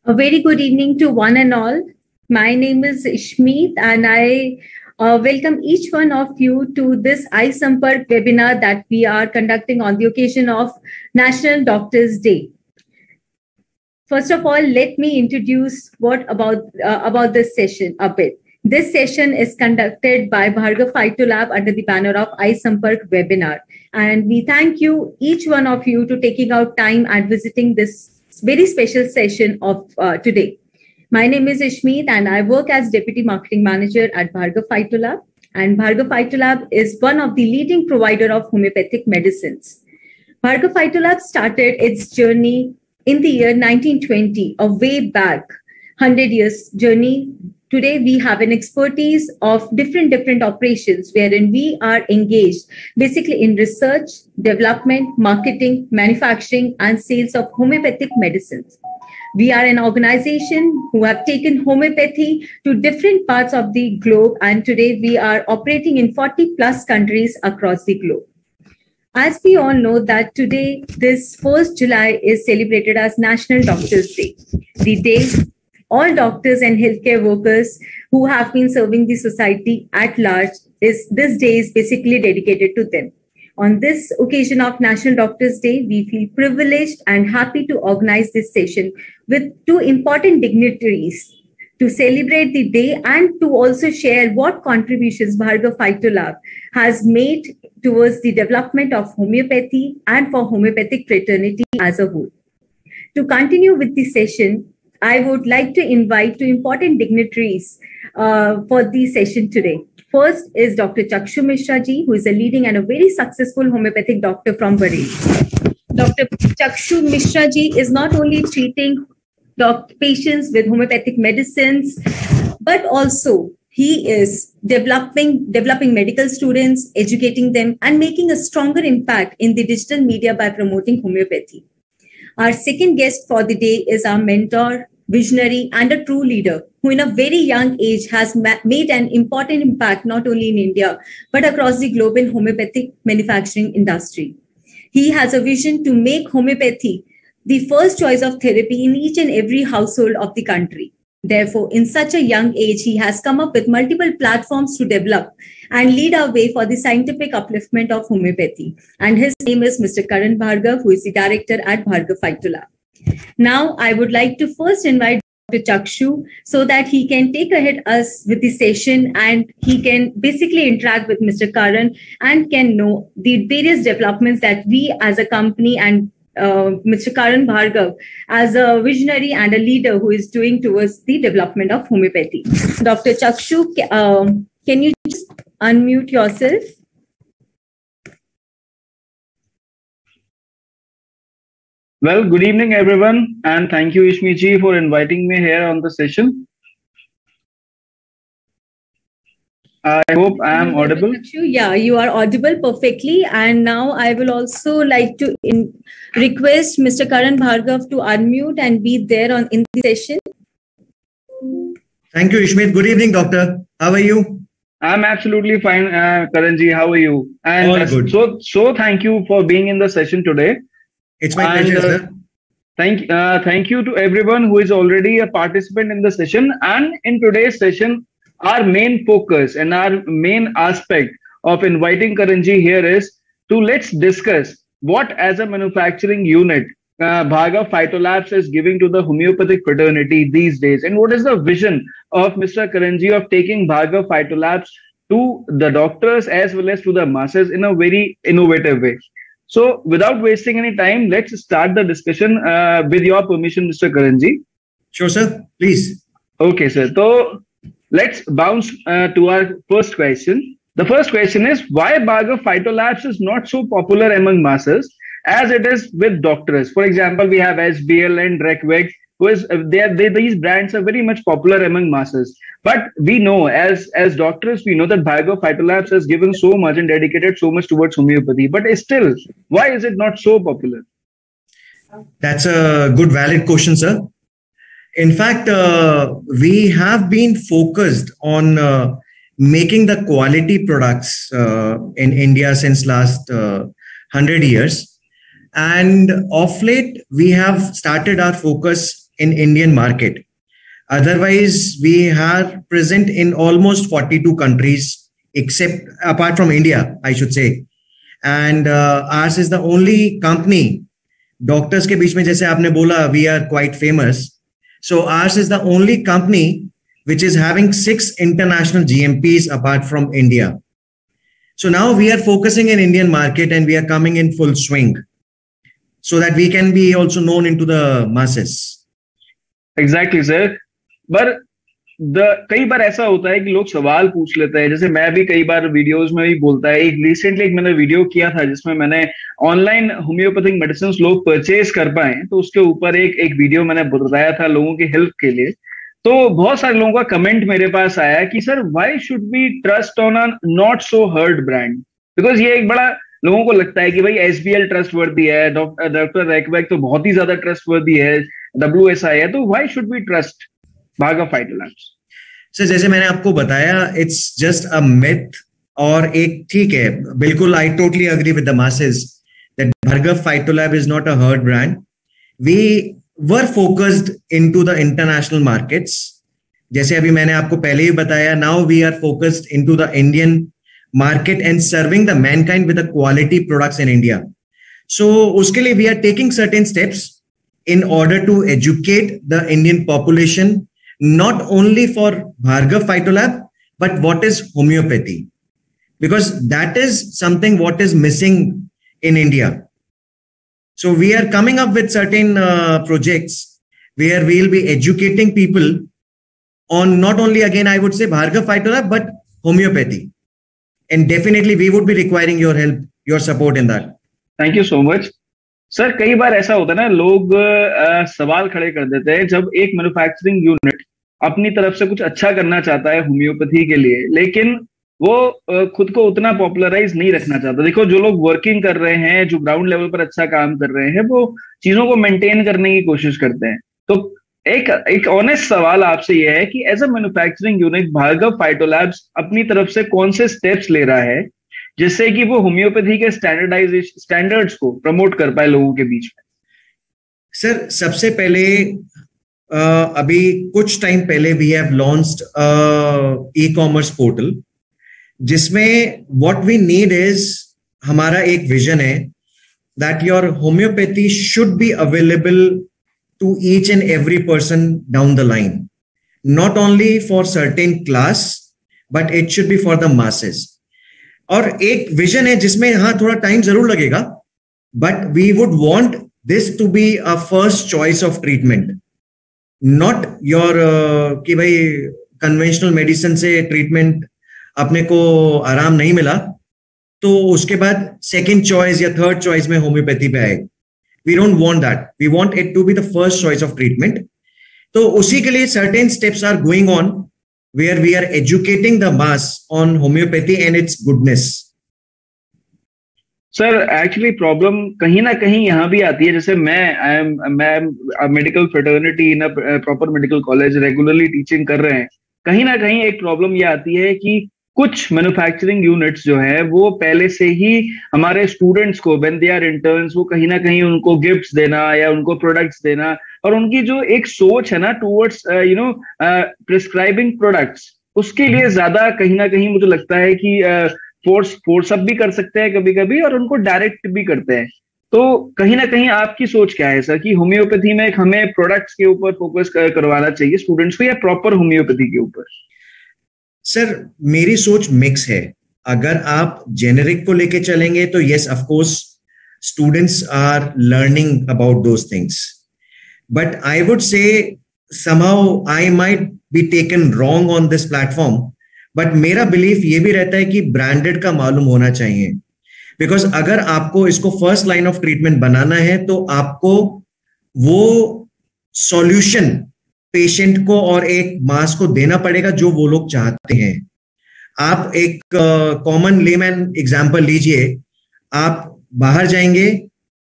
A very good evening to one and all. My name is Ishmeet and I welcome each one of you to this iSampark webinar that we are conducting on the occasion of National Doctors Day. First of all, let me introduce what about this session a bit. This session is conducted by Bhargav Phytolab under the banner of iSampark webinar. And we thank you, each one of you, to taking out time and visiting this very special session of today. My name is Ishmeet and I work as Deputy Marketing Manager at Bhargav Phytolab. And Bhargav Phytolab is one of the leading provider of homeopathic medicines. Bhargav Phytolab started its journey in the year 1920, a way back, 100 years journey. Today, we have an expertise of different operations wherein we are engaged basically in research, development, marketing, manufacturing, and sales of homeopathic medicines. We are an organization who have taken homeopathy to different parts of the globe, and today we are operating in 40 plus countries across the globe. As we all know that today, this 1st July is celebrated as National Doctors Day, the day all doctors and healthcare workers who have been serving the society at large, this day is basically dedicated to them. On this occasion of National Doctors Day, we feel privileged and happy to organize this session with two important dignitaries to celebrate the day and to also share what contributions Bhargav Phytolab has made towards the development of homeopathy and for homeopathic fraternity as a whole. To continue with the session, I would like to invite two important dignitaries for the session today. First is Dr. Chakshu Mishra ji, who is a leading and a very successful homeopathic doctor from Bareilly. Dr. Chakshu Mishra ji is not only treating patients with homeopathic medicines, but also he is developing medical students, educating them, and making a stronger impact in the digital media by promoting homeopathy. Our second guest for the day is our mentor, visionary, and a true leader who in a very young age has made an important impact not only in India, but across the global homeopathic manufacturing industry. He has a vision to make homeopathy the first choice of therapy in each and every household of the country. Therefore, in such a young age, he has come up with multiple platforms to develop and lead our way for the scientific upliftment of homeopathy. And his name is Mr. Karan Bhargav, who is the director at Bhargav Phytolab. Now, I would like to first invite Dr. Chakshu so that he can take ahead us with the session and he can basically interact with Mr. Karan and can know the various developments that we as a company and Mr. Karan Bhargav as a visionary and a leader who is doing towards the development of homeopathy. Dr. Chakshu, can you just unmute yourself? Well, good evening, everyone, and thank you, Ishmeet ji, for inviting me here on the session. I hope I am audible. Yeah, you are audible perfectly. And now I will also like to request Mr. Karan Bhargav to unmute and be there in the session. Thank you, Ishmeet. Good evening, doctor. How are you? I'm absolutely fine, Karan ji. How are you? And all good. So thank you for being in the session today. It's my pleasure, sir. Thank you to everyone who is already a participant in the session. And in today's session, our main focus and our main aspect of inviting Karan ji here is to let's discuss what as a manufacturing unit Bhargav Phytolabs is giving to the homeopathic fraternity these days, and what is the vision of Mr. Karan ji of taking Bhargav Phytolabs to the doctors as well as to the masses in a very innovative way. So without wasting any time, let's start the discussion with your permission, Mr. Karan ji. Sure, sir. Please. Okay, sir. So let's bounce to our first question. The first question is why Bhargav Phytolabs is not so popular among masses as it is with doctors. For example, we have SBL and Recvex, these brands are very much popular among masses. But we know as doctors, we know that Bhargav Phytolabs has given so much and dedicated so much towards homeopathy. But still, why is it not so popular? That's a good, valid question, sir. In fact, we have been focused on making the quality products in India since last 100 years. And of late, we have started our focus in Indian market. Otherwise, we are present in almost 42 countries, except apart from India, I should say. And ours is the only company. Doctors के बीच में जैसे आपने बोला, we are quite famous. So ours is the only company which is having 6 international GMPs apart from India. So now we are focusing in Indian market and we are coming in full swing so that we can be also known into the masses. Exactly, sir. But कई बार ऐसा होता है कि लोग सवाल पूछ लेते हैं, जैसे मैं भी कई बार वीडियोस में भी बोलता है। रिसेंटली एक मैंने वीडियो किया था जिसमें मैंने ऑनलाइन होम्योपैथिक मेडिसिन लोग परचेज कर पाए, तो उसके ऊपर एक वीडियो मैंने बताया था लोगों की हेल्प के लिए। तो बहुत सारे लोगों का कमेंट मेरे पास आया कि sir why should be trust on a not so heard brand, because ये एक बड़ा लोगों को लगता है कि भाई SBL ट्रस्टवर्दी है, डॉक्टर रैकबैक तो बहुत ही ज्यादा ट्रस्टवर्दी है, WSI है, तो why should be trust Bhargava Phytolabs? Sir जैसे मैंने आपको बताया, इट्स जस्ट अ मिथ, और एक ठीक है, बिल्कुल I totally agree with the masses that Bhargava Phytolab is not a heard brand. We were focused into the international markets. जैसे अभी मैंने आपको पहले ही बताया, now we are focused into the Indian market and serving the mankind with the quality products in India. So uske liye we are taking certain steps in order to educate the Indian population, not only for Bhargav Phytolab, but what is homeopathy, because that is something what is missing in India. So we are coming up with certain projects where we will be educating people on not only, again I would say, Bhargav Phytolab, but homeopathy. And definitely we would be requiring your help, your support in that. Thank you so much. Sir कई बार ऐसा होता है ना, लोग सवाल खड़े कर देते हैं जब एक मैन्युफैक्चरिंग यूनिट अपनी तरफ से कुछ अच्छा करना चाहता है होम्योपैथी के लिए, लेकिन वो खुद को उतना पॉपुलराइज नहीं रखना चाहता। देखो, जो लोग वर्किंग कर रहे हैं, जो ग्राउंड लेवल पर अच्छा काम कर रहे हैं, वो चीजों को मेंटेन करने की कोशिश करते हैं। तो एक ऑनेस्ट सवाल आपसे यह है कि as a manufacturing unit Bhargava Phytolabs अपनी तरफ से कौन से स्टेप्स ले रहा है जिससे कि वो होम्योपैथी के स्टैंडर्ड्स को प्रमोट कर पाए लोगों के बीच में? सर सबसे पहले अभी कुछ टाइम पहले we have launched e-commerce portal, जिसमें व्हाट वी नीड इज, हमारा एक विजन है that your homeopathy should be available to each and every person down the line, not only for certain class, but it should be for the masses. और एक vision है जिसमें हाँ थोड़ा time जरूर लगेगा, but we would want this to be a first choice of treatment, not your कि भाई conventional medicine से treatment अपने को आराम नहीं मिला तो उसके बाद second choice या third choice में होम्योपैथी पे आए. We don't want that. We want it to be the first choice of treatment. तो उसी के लिए certain steps are going on where we are educating the mass on homeopathy and its goodness. Sir, actually problem कहीं ना कहीं यहाँ भी आती है। जैसे मैं medical fraternity in proper medical college regularly teaching कर रहे हैं। कहीं ना कहीं एक प्रॉब्लम ये आती है कि कुछ मैन्युफैक्चरिंग यूनिट्स जो है वो पहले से ही हमारे स्टूडेंट्स को व्हेन दे आर इंटर्न्स, वो कहीं ना कहीं उनको गिफ्ट्स देना या उनको प्रोडक्ट्स देना, और उनकी जो एक सोच है ना टूवर्ड्स प्रिस्क्राइबिंग प्रोडक्ट्स, उसके लिए ज्यादा कहीं ना कहीं मुझे लगता है कि फोर्स अप भी कर सकते हैं कभी कभी और उनको डायरेक्ट भी करते हैं। तो कहीं ना कहीं आपकी सोच क्या है सर कि होम्योपैथी में हमें प्रोडक्ट्स के ऊपर फोकस करवाना चाहिए स्टूडेंट्स को या प्रॉपर होम्योपैथी के ऊपर? सर मेरी सोच मिक्स है। अगर आप जेनेरिक को लेके चलेंगे तो yes of course students are learning about those things, but I would say somehow I might be taken wrong on this platform, but मेरा बिलीफ ये भी रहता है कि ब्रांडेड का मालूम होना चाहिए। बिकॉज अगर आपको इसको फर्स्ट लाइन ऑफ ट्रीटमेंट बनाना है तो आपको वो सॉल्यूशन पेशेंट को और एक मास को देना पड़ेगा जो वो लोग चाहते हैं। आप एक कॉमन लेमैन एग्जांपल लीजिए, आप बाहर जाएंगे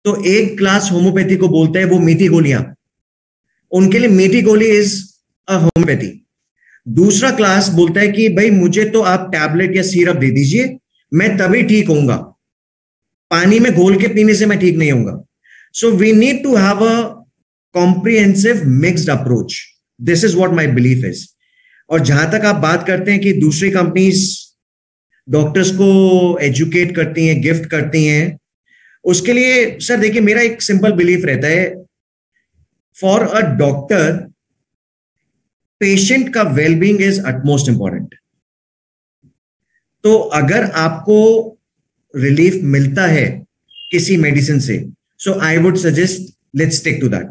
तो एक क्लास होम्योपैथी को बोलते हैं वो मीठी गोलियां, उनके लिए मीठी गोली इज अ होम्योपैथी। दूसरा क्लास बोलता है कि भाई मुझे तो आप टैबलेट या सिरप दे दीजिए, मैं तभी ठीक होऊंगा, पानी में घोल के पीने से मैं ठीक नहीं होऊंगा। So we need to have a comprehensive mixed approach. This is what my belief is. और जहां तक आप बात करते हैं कि दूसरी कंपनीज डॉक्टर्स को एजुकेट करती हैं, गिफ्ट करती हैं, उसके लिए सर देखिए मेरा एक सिंपल बिलीफ रहता है, फॉर अ डॉक्टर पेशेंट का वेलबींग इज अटमोस्ट इंपॉर्टेंट. तो अगर आपको रिलीफ मिलता है किसी मेडिसिन से, so I would suggest let's stick to that.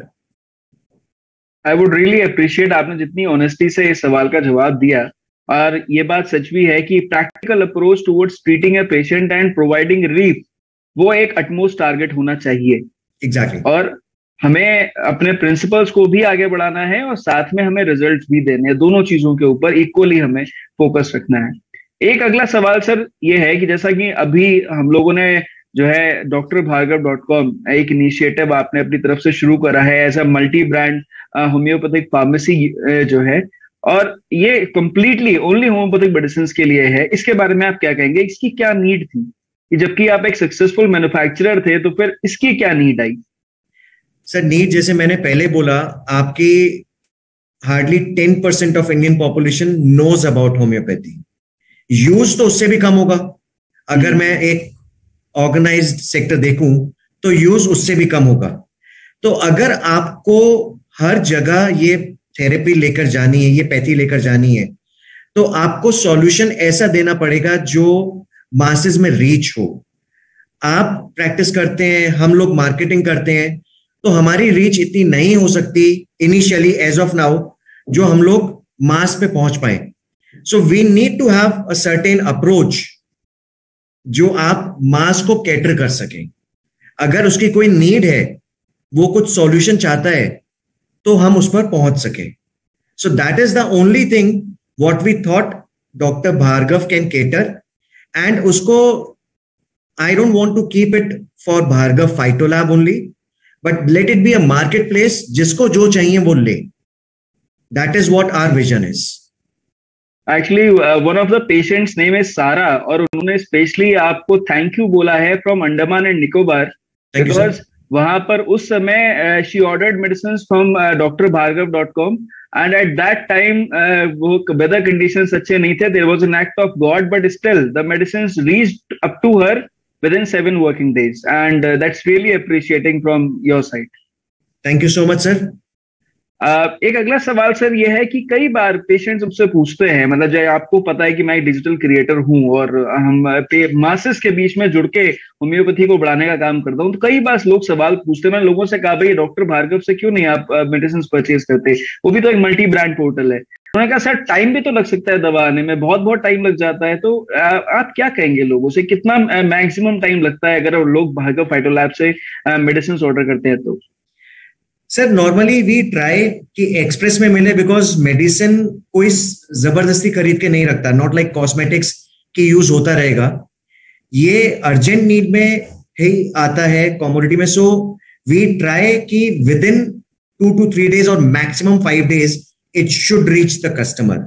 I would really appreciate आपने जितनी ऑनेस्टी से इस सवाल का जवाब दिया. और ये बात सच भी है कि practical approach towards treating a patient and providing relief वो एक अटमोस्ट टारगेट होना चाहिए. एग्जैक्टली. और हमें अपने प्रिंसिपल्स को भी आगे बढ़ाना है और साथ में हमें रिजल्ट्स भी देने हैं. दोनों चीजों के ऊपर इक्वली हमें फोकस रखना है. एक अगला सवाल सर ये है कि जैसा कि अभी हम लोगों ने जो है drbhargav.com एक इनिशिएटिव आपने अपनी तरफ से शुरू करा है as a multi brand homeopathic pharmacy जो है, और ये कंप्लीटली ओनली होम्योपैथिक मेडिसिन के लिए है. इसके बारे में आप क्या कहेंगे? इसकी क्या नीड थी कि जबकि आप एक सक्सेसफुल मैन्युफैक्चरर थे तो फिर इसकी क्या नीड आई? सर नीड जैसे मैंने पहले बोला, आपकी hardly 10% of Indian population knows about homeopathy. Use तो उससे भी कम होगा. अगर मैं एक ऑर्गेनाइज्ड सेक्टर देखूं तो यूज उससे भी कम होगा. तो अगर आपको हर जगह ये थेरेपी लेकर जानी है, ये पैथी लेकर जानी है, तो आपको सॉल्यूशन ऐसा देना पड़ेगा जो मासेस में रीच हो. आप प्रैक्टिस करते हैं, हम लोग मार्केटिंग करते हैं, तो हमारी रीच इतनी नहीं हो सकती इनिशियली एज ऑफ नाउ जो हम लोग मास पे पहुंच पाए. So we need to have a certain approach जो आप मास को कैटर कर सकें. अगर उसकी कोई नीड है, वो कुछ सॉल्यूशन चाहता है, तो हम उस पर पहुंच सके. So that is the only thing what we thought doctor Bhargav can cater. And उसको I don't want to keep it for Bhargav Phytolab only, but let it be a market place. जिसको जो चाहिए वो ले. That is what our vision is. Actually one of the patients name is Sara, और उन्होंने specially आपको thank you बोला है from Andaman and Nicobar, because वहां पर उस समय she ordered medicine from drbhargav.com and at that time वो वेदर कंडीशंस अच्छे नहीं थे. There was an act of God, but still the medicines reached up to her within 7 working days, and that's really appreciating from your side. Thank you so much, sir. एक अगला सवाल sir ये है कि कई बार पेशेंट्स हमसे पूछते हैं, मतलब जो आपको पता है कि मैं एक डिजिटल क्रिएटर हूं और हम मासेस के बीच में जुड़ के होम्योपैथी को बढ़ाने का काम करता हूं, तो कई बार लोग सवाल पूछते हैं. मैंने लोगों से कहा भाई डॉक्टर भार्गव से क्यों नहीं आप मेडिसिन परचेज करते, वो भी तो एक मल्टी ब्रांड पोर्टल है. उन्होंने कहा सर टाइम भी तो लग सकता है, दवा आने में बहुत बहुत टाइम लग जाता है. तो आप क्या कहेंगे लोगों से, कितना मैक्सिमम टाइम लगता है अगर लोग भार्गव फाइटोलैब से मेडिसिन ऑर्डर करते हैं? तो सर नॉर्मली वी ट्राई कि एक्सप्रेस में मिले, बिकॉज मेडिसिन कोई जबरदस्ती खरीद के नहीं रखता. नॉट लाइक कॉस्मेटिक्स की यूज होता रहेगा, ये अर्जेंट नीड में ही आता है कमोडिटी में. सो वी ट्राई कि विद इन 2 to 3 days और maximum 5 days it should reach the customer.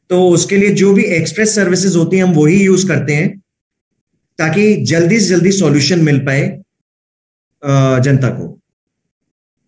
तो उसके लिए जो भी एक्सप्रेस सर्विसेज होती हैं हम वही यूज करते हैं ताकि जल्दी से जल्दी सॉल्यूशन मिल पाए जनता को.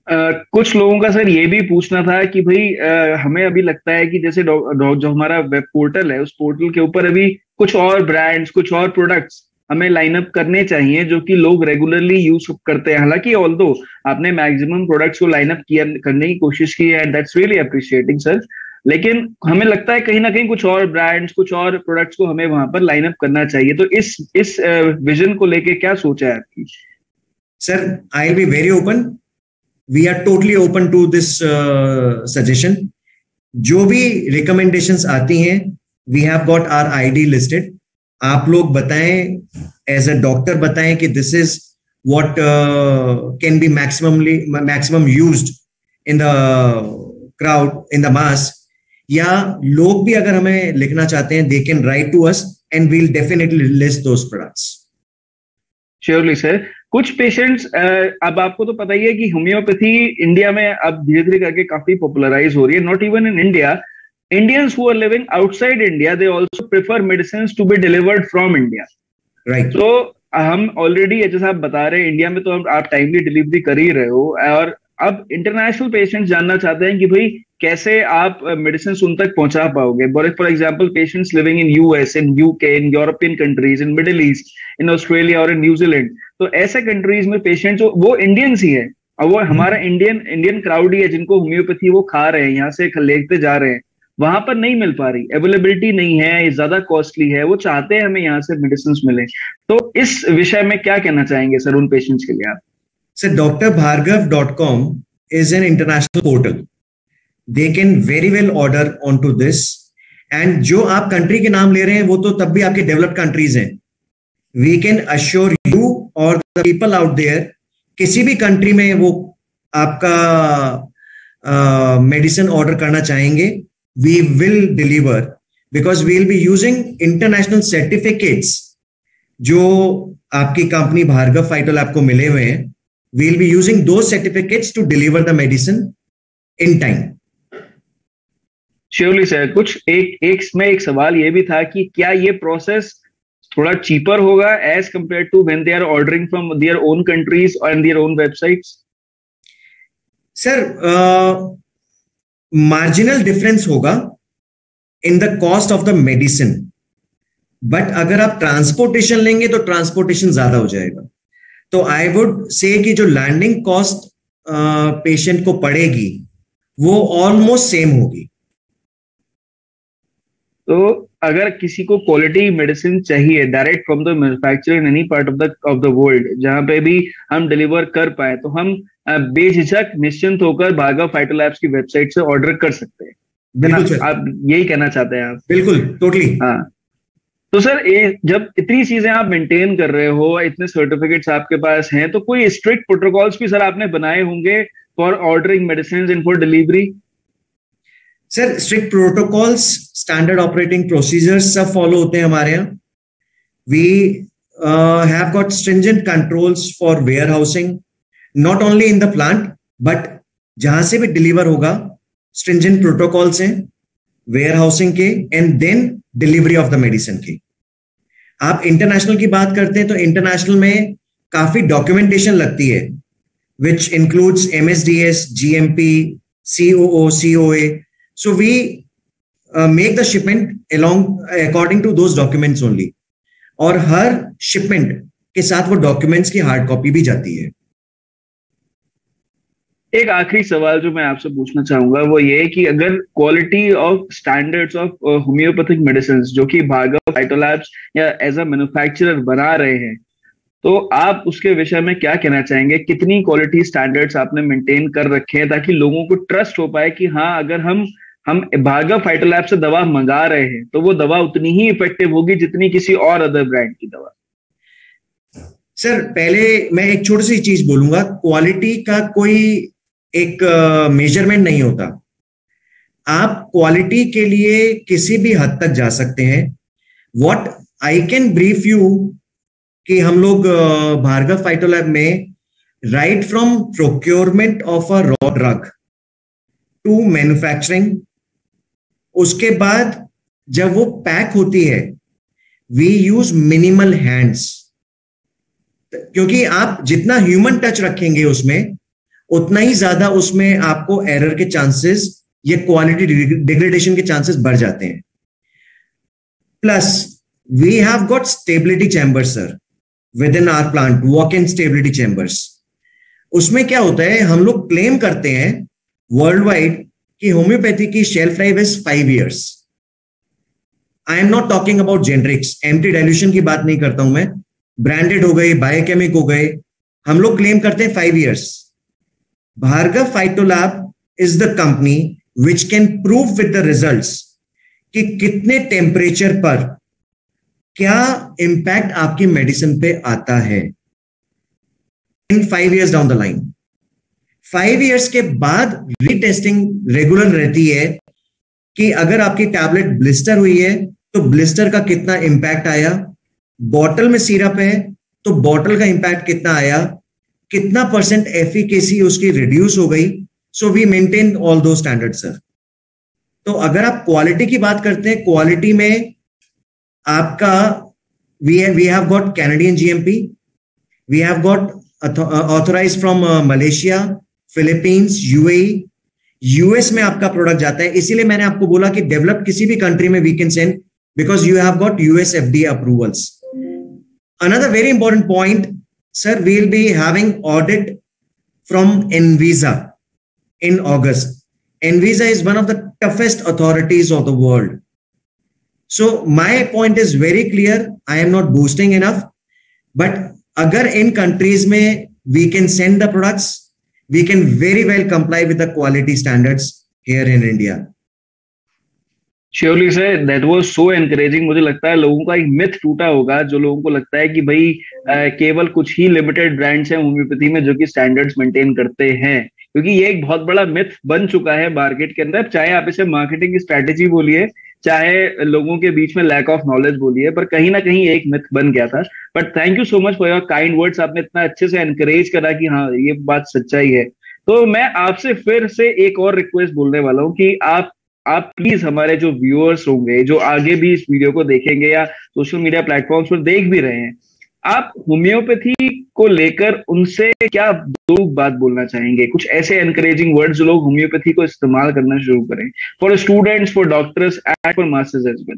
कुछ लोगों का सर ये भी पूछना था कि भाई हमें अभी लगता है कि जैसे जो हमारा वेब पोर्टल है उस पोर्टल के ऊपर अभी कुछ और ब्रांड्स, कुछ और प्रोडक्ट्स हमें लाइनअप करने चाहिए जो कि लोग रेगुलरली यूज करते हैं. हालांकि ऑल्दो आपने मैक्सिमम प्रोडक्ट्स को लाइनअप करने की कोशिश की है, and that's really appreciating sir. लेकिन हमें लगता है कहीं ना कहीं कुछ और ब्रांड्स, कुछ और प्रोडक्ट्स को हमें वहां पर लाइनअप करना चाहिए. तो इस विजन को लेके क्या सोचा है आपकी? Sir I will be very open. We are totally open to this suggestion. जो भी recommendations आती हैं, we have got our ID listed. आप लोग बताएं, as a doctor बताएं कि this is what can be maximum used in the crowd, in the mass. या लोग भी अगर हमें लिखना चाहते हैं, they can write to us and we'll definitely list those products. Surely sir. कुछ पेशेंट्स, अब आपको तो पता ही है कि होम्योपैथी इंडिया में अब धीरे धीरे करके काफी पॉपुलराइज हो रही है. Not even in India, Indians who are living outside India they also prefer medicines to be delivered from India. Right. तो हम ऑलरेडी जैसे आप बता रहे हैं इंडिया में तो आप टाइमली डिलीवरी कर ही रहे हो, और अब इंटरनेशनल पेशेंट्स जानना चाहते हैं कि भाई कैसे आप मेडिसिन उन तक पहुंचा पाओगे। For example patients living in US, in UK, in European countries, in middle east, in Australia और इन न्यूजीलैंड, तो ऐसे कंट्रीज में पेशेंट्स वो इंडियंस ही है और वो हमारा इंडियन क्राउड ही है जिनको होम्योपैथी वो खा रहे हैं, यहाँ से लेते जा रहे हैं, वहां पर नहीं मिल पा रही, अवेलेबिलिटी नहीं है, ज्यादा कॉस्टली है, वो चाहते हैं हमें यहाँ से मेडिसिन मिले। तो इस विषय में क्या कहना चाहेंगे सर उन पेशेंट्स के लिए आप? Sir, drbhargav.com is an international portal. They can very well order onto this. And जो आप कंट्री के नाम ले रहे हैं वो तो तब भी आपके डेवलप्ड कंट्रीज हैं. We can assure you or the people out there, किसी भी कंट्री में वो आपका मेडिसिन ऑर्डर करना चाहेंगे, we will deliver because we will be using international certificates जो आपकी कंपनी भार्गव फाइटोलैब को मिले हुए हैं. We will be using those certificates to deliver the medicine in time. Surely sir. कुछ एक सवाल ये भी था कि क्या ये प्रोसेस थोड़ा चीपर होगा as compare to when they are ordering from their own countries and their own websites? Sir, marginal difference होगा in the cost of the medicine, but अगर आप ट्रांसपोर्टेशन लेंगे तो ट्रांसपोर्टेशन ज्यादा हो जाएगा. तो आई वुड से कि जो लैंडिंग कॉस्ट पेशेंट को पड़ेगी वो ऑलमोस्ट सेम होगी. तो अगर किसी को क्वालिटी मेडिसिन चाहिए direct from the manufacturer in any part of the world जहां पे भी हम डिलीवर कर पाए, तो हम बेझिझक निश्चिंत होकर भार्गव फाइटोलैब्स की वेबसाइट से ऑर्डर कर सकते हैं. बिल्कुल, आप यही कहना चाहते हैं आप? बिल्कुल, टोटली. हाँ. तो सर जब इतनी चीजें आप मेंटेन कर रहे हो, इतने सर्टिफिकेट्स आपके पास हैं, तो कोई स्ट्रिक्ट प्रोटोकॉल्स भी सर आपने बनाए होंगे for ordering medicine and for delivery? Sir, strict protocols, standard operating procedures सब फॉलो होते हैं हमारे यहाँ. We have got stringent controls for warehousing, not only in the plant but जहां से भी डिलीवर होगा स्ट्रिंजेंट प्रोटोकॉल्स हैं वेयर हाउसिंग के and then delivery of the medicine की. आप इंटरनेशनल की बात करते हैं तो इंटरनेशनल में काफी डॉक्यूमेंटेशन लगती है which includes MSDS, GMP, COO, COA. So we make the shipment along according to those documents only. और हर शिपमेंट के साथ वो डॉक्यूमेंट्स की हार्ड कॉपी भी जाती है. एक आखिरी सवाल जो मैं आपसे पूछना चाहूंगा वो ये है कि अगर quality of standards of homeopathic medicine जो कि भार्गव फाइटोलैब्स या एज अ मैन्युफैक्चरर बना रहे हैं, तो आप उसके विषय में क्या कहना चाहेंगे? कितनी क्वालिटी स्टैंडर्ड्स आपने मेंटेन कर रखे हैं ताकि लोगों को ट्रस्ट हो पाए कि हाँ, अगर हम भार्गव फाइटोलैब से दवा मंगा रहे हैं तो वो दवा उतनी ही इफेक्टिव होगी जितनी किसी और अदर ब्रांड की दवा? सर, पहले मैं एक छोटी सी चीज बोलूंगा. क्वालिटी का कोई एक मेजरमेंट नहीं होता. आप क्वालिटी के लिए किसी भी हद तक जा सकते हैं. What I can brief you कि हम लोग भार्गव फाइटोलैब में right from procurement of a raw drug to manufacturing, उसके बाद जब वो पैक होती है वी यूज मिनिमल हैंड्स, क्योंकि आप जितना ह्यूमन टच रखेंगे उसमें उतना ही ज्यादा उसमें आपको एरर के चांसेस या क्वालिटी डिग्रेडेशन के चांसेस बढ़ जाते हैं. Plus we have got stability chambers sir within our plant, walk in stability chambers. उसमें क्या होता है, हम लोग क्लेम करते हैं वर्ल्ड वाइड कि होम्योपैथी की shelf life is 5 years. I am not talking about generics, empty dilution की बात नहीं करता हूं मैं. ब्रांडेड हो गए, बायोकेमिक हो गए, हम लोग क्लेम करते हैं 5 years. Bhargav Phytolab is the company which can prove with the results कि कितने टेम्परेचर पर क्या इंपैक्ट आपकी मेडिसिन पे आता है इन 5 years down the line. 5 years के बाद रीटेस्टिंग रेगुलर रहती है कि अगर आपकी टैबलेट ब्लिस्टर हुई है तो ब्लिस्टर का कितना इंपैक्ट आया, बॉटल में सिरप है तो बॉटल का इंपैक्ट कितना आया, कितना % एफिकेसी उसकी रिड्यूस हो गई. सो वी मेंटेन ऑल दो स्टैंडर्ड सर. तो अगर आप क्वालिटी की बात करते हैं, क्वालिटी में आपका we have got Canadian GMP, we have got authorized from Malaysia, Philippines, UAE, US में आपका प्रोडक्ट जाता है. इसीलिए मैंने आपको बोला कि डेवलप किसी भी कंट्री में we can send because you have got US FDA approvals. Another very important point, sir, we will be having audit from Anvisa in August. Anvisa is one of the toughest authorities of the world. So my point is very clear. I am not boasting enough, but agar in countries mein we can send the products, we can very well comply with the quality standards here in India. Surely sir, that was so encouraging. मुझे लगता है लोगों का एक myth टूटा होगा, जो लोगों को लगता है कि भाई केवल कुछ ही लिमिटेड ब्रांड्स हैं होम्योपैथी में जो कि स्टैंडर्ड्स मेंटेन करते हैं, क्योंकि ये एक बहुत बड़ा मिथ बन चुका है मार्केट के अंदर. चाहे आप इसे मार्केटिंग की स्ट्रैटेजी बोलिए, चाहे लोगों के बीच में लैक ऑफ नॉलेज बोलिए, पर कहीं ना कहीं एक मिथ बन गया था. But thank you so much for your kind words. आपने इतना अच्छे से एनकरेज करा कि हाँ ये बात सच्चाई है. तो मैं आपसे फिर से एक और रिक्वेस्ट बोलने वाला हूँ कि आप प्लीज हमारे जो व्यूअर्स होंगे, जो आगे भी इस वीडियो को देखेंगे या सोशल मीडिया प्लेटफॉर्म्स पर देख भी रहे हैं, आप होम्योपैथी को लेकर उनसे क्या दो बात बोलना चाहेंगे? कुछ ऐसे एनकरेजिंग वर्ड्स जो लोग होम्योपैथी को इस्तेमाल करना शुरू करें, for students, for doctors and for masses as well.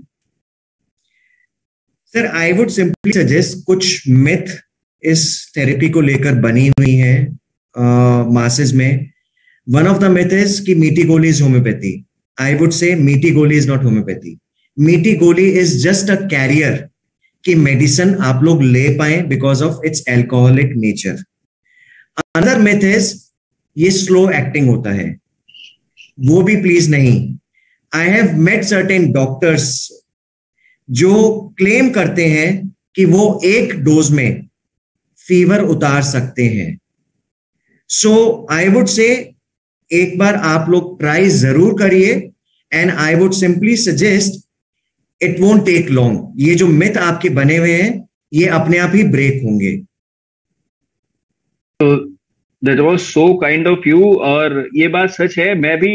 Sir, I would simply suggest, कुछ मिथ इस थेरेपी को लेकर बनी हुई है मासेस में. One of the myth is कि मीठी गोली is homeopathy. I would say मीठी गोली is not homeopathy. मीठी गोली is just a carrier कि मेडिसिन आप लोग ले पाए because of its alcoholic nature. Another myth is ये slow acting होता है, वो भी प्लीज नहीं. I have met certain doctors जो क्लेम करते हैं कि वो एक डोज में फीवर उतार सकते हैं. So I would say एक बार आप लोग ट्राई जरूर करिए, and I would simply suggest it won't take long. ये जो मिथ आपके बने हुए हैं ये अपने आप ही ब्रेक होंगे. तो that was so kind of you, और ये बात सच है. मैं भी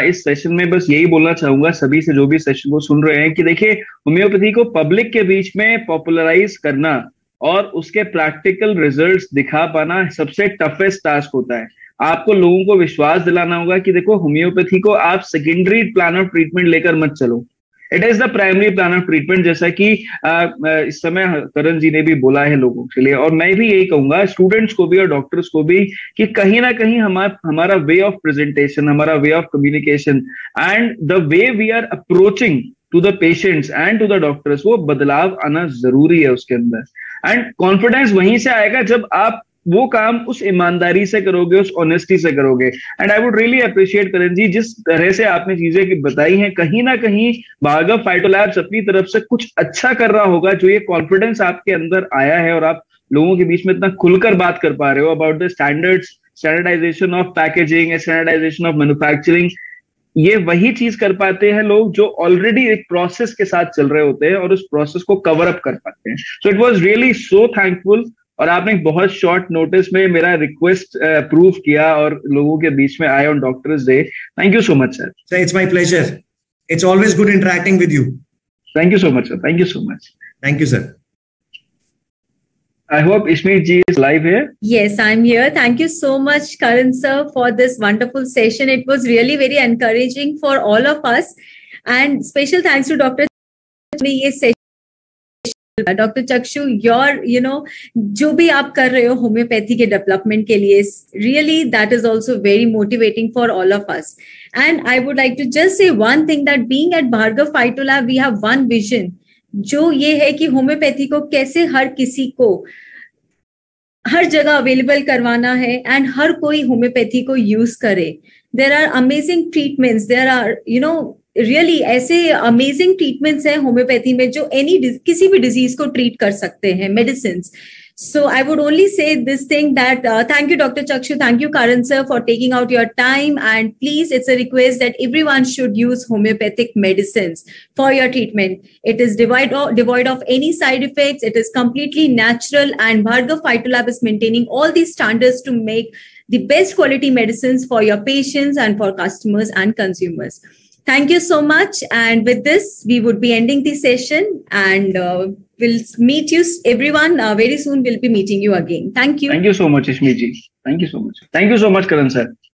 इस सेशन में बस यही बोलना चाहूंगा सभी से जो भी सेशन को सुन रहे हैं कि देखिए, होम्योपैथी को पब्लिक के बीच में पॉपुलराइज करना और उसके प्रैक्टिकल रिजल्ट्स दिखा पाना सबसे टफेस्ट टास्क होता है. आपको लोगों को विश्वास दिलाना होगा कि देखो, होम्योपैथी को आप सेकेंडरी प्लान ऑफ ट्रीटमेंट लेकर मत चलो, it is the primary plan of treatment, जैसा कि इस समय करण जी ने भी बोला है लोगों के लिए. और मैं भी यही कहूंगा स्टूडेंट्स को भी और डॉक्टर्स को भी कि कहीं ना कहीं हमारा वे ऑफ प्रेजेंटेशन, हमारा way of communication and the way we are approaching to the patients and to the doctors, वो बदलाव आना जरूरी है उसके अंदर. एंड कॉन्फिडेंस वहीं से आएगा जब आप वो काम उस ईमानदारी से करोगे, उस ऑनेस्टी से करोगे. And I would really appreciate Karan ji, जिस तरह से आपने चीजें बताई हैं, कहीं ना कहीं भार्गव फाइटोलैब्स अपनी तरफ से कुछ अच्छा कर रहा होगा, जो ये कॉन्फिडेंस आपके अंदर आया है और आप लोगों के बीच में इतना खुलकर बात कर पा रहे हो about the standardization of packaging, standardization of manufacturing. ये वही चीज कर पाते हैं लोग जो ऑलरेडी एक प्रोसेस के साथ चल रहे होते हैं और उस प्रोसेस को कवर अप कर पाते हैं. So it was really so thankful, और आपने बहुत शॉर्ट नोटिस में मेरा रिक्वेस्ट अप्रूव किया और लोगों के बीच में आए on doctors day. Thank you so much sir. It's my pleasure. It's always good interacting with you. Thank you so much sir. Thank you so much. Thank you sir. I hope Ishmeet ji is live here. Yes, I'm here. Thank you so much, Karan sir, for this wonderful session. It was really very encouraging for all of us. And special thanks to Dr. Doctor चक्षु, your जो भी आप कर रहे हो homeopathy के development के लिए, really that is also very motivating for all of us. And I would like to just say one thing, that being at Bhargav Phytolab we have one vision, जो ये है कि होम्योपैथी को कैसे हर किसी को हर जगह अवेलेबल करवाना है एंड हर कोई होम्योपैथी को यूज करे. There are amazing treatments, there are really ऐसे अमेजिंग ट्रीटमेंट्स हैं होम्योपैथी में जो किसी भी डिजीज को ट्रीट कर सकते हैं, medicine. So I would only say this thing that thank you Dr. Chakshu, thank you Karan sir for taking out your time, and please, it's a request that everyone should use homeopathic medicines for your treatment. It is devoid of any side effects, it is completely natural, and Bhargav Phytolab is maintaining all these standards to make the best quality medicines for your patients and for customers and consumers. Thank you so much. And with this, we would be ending the session, and we'll meet you, everyone. Very soon, we'll be meeting you again. Thank you. Thank you so much, Ishmi ji. Thank you so much. Thank you so much, Karan sir.